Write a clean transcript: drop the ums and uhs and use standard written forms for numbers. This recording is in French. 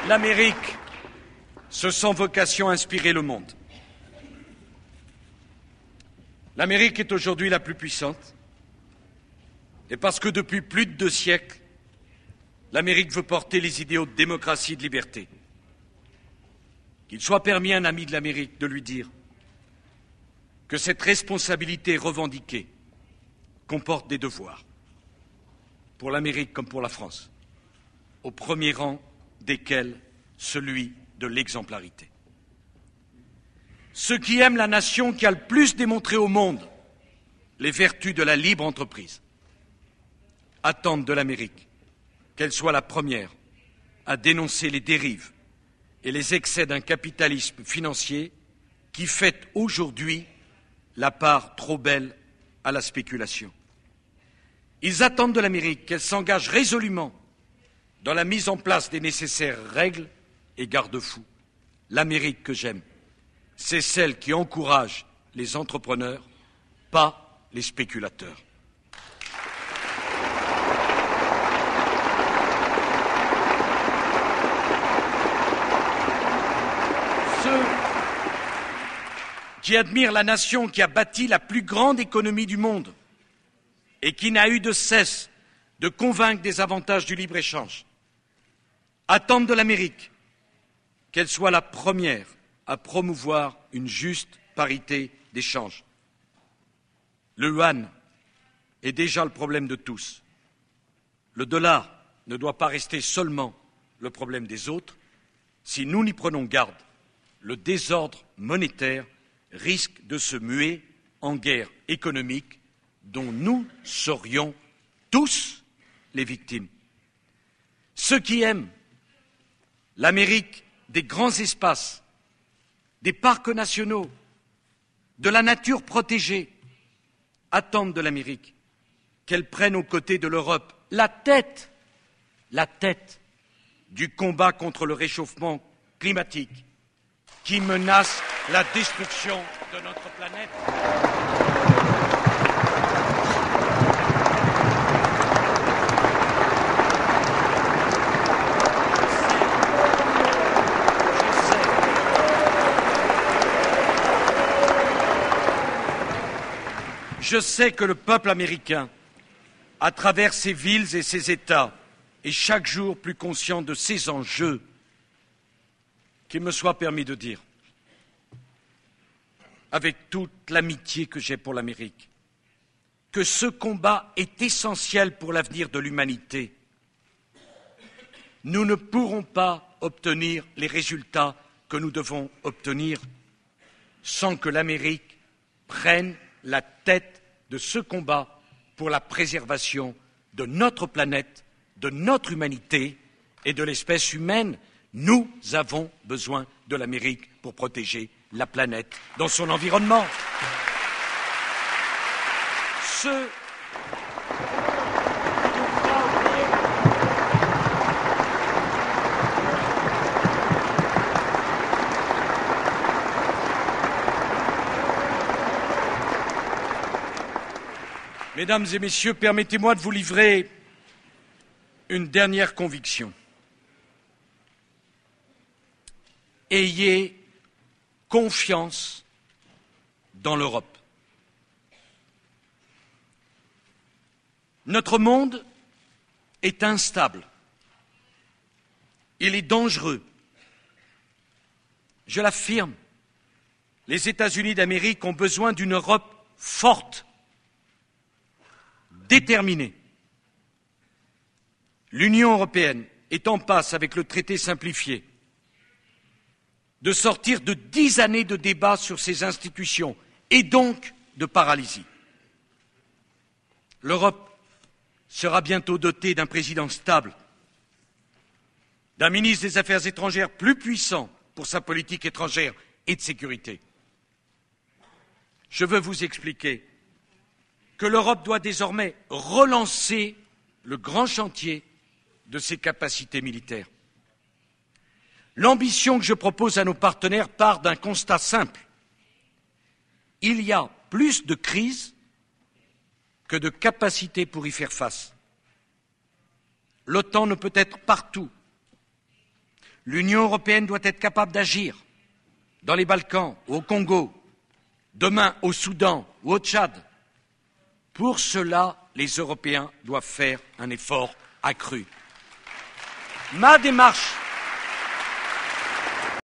L'Amérique se sent vocation à inspirer le monde. L'Amérique est aujourd'hui la plus puissante, et parce que depuis plus de 2 siècles, l'Amérique veut porter les idéaux de démocratie et de liberté. Qu'il soit permis à un ami de l'Amérique de lui dire que cette responsabilité revendiquée comporte des devoirs, pour l'Amérique comme pour la France, au premier rang desquels celui de l'exemplarité. Ceux qui aiment la nation qui a le plus démontré au monde les vertus de la libre entreprise attendent de l'Amérique qu'elle soit la première à dénoncer les dérives et les excès d'un capitalisme financier qui fait aujourd'hui la part trop belle à la spéculation. Ils attendent de l'Amérique qu'elle s'engage résolument dans la mise en place des nécessaires règles et garde-fous. L'Amérique que j'aime, c'est celle qui encourage les entrepreneurs, pas les spéculateurs. Ceux qui admirent la nation qui a bâti la plus grande économie du monde et qui n'a eu de cesse de convaincre des avantages du libre-échange, attendent de l'Amérique qu'elle soit la première à promouvoir une juste parité d'échange. Le yuan est déjà le problème de tous. Le dollar ne doit pas rester seulement le problème des autres. Si nous n'y prenons garde, le désordre monétaire risque de se muer en guerre économique dont nous serions tous les victimes. Ceux qui aiment l'Amérique des grands espaces, des parcs nationaux, de la nature protégée, attendent de l'Amérique qu'elle prenne aux côtés de l'Europe la tête du combat contre le réchauffement climatique qui menace la destruction de notre planète. Je sais que le peuple américain, à travers ses villes et ses États, est chaque jour plus conscient de ces enjeux. Qu'il me soit permis de dire, avec toute l'amitié que j'ai pour l'Amérique, que ce combat est essentiel pour l'avenir de l'humanité. Nous ne pourrons pas obtenir les résultats que nous devons obtenir sans que l'Amérique prenne la tête de ce combat pour la préservation de notre planète, de notre humanité et de l'espèce humaine. Nous avons besoin de l'Amérique pour protéger la planète dans son environnement. Mesdames et messieurs, permettez-moi de vous livrer une dernière conviction. Ayez confiance dans l'Europe. Notre monde est instable. Il est dangereux. Je l'affirme, les États-Unis d'Amérique ont besoin d'une Europe forte, déterminée. L'Union européenne est en passe, avec le traité simplifié, de sortir de 10 années de débats sur ses institutions et donc de paralysie. L'Europe sera bientôt dotée d'un président stable, d'un ministre des Affaires étrangères plus puissant pour sa politique étrangère et de sécurité. Je veux vous expliquer que l'Europe doit désormais relancer le grand chantier de ses capacités militaires. L'ambition que je propose à nos partenaires part d'un constat simple. Il y a plus de crises que de capacités pour y faire face. L'OTAN ne peut être partout. L'Union européenne doit être capable d'agir dans les Balkans ou au Congo, demain au Soudan ou au Tchad. Pour cela, les Européens doivent faire un effort accru. Ma démarche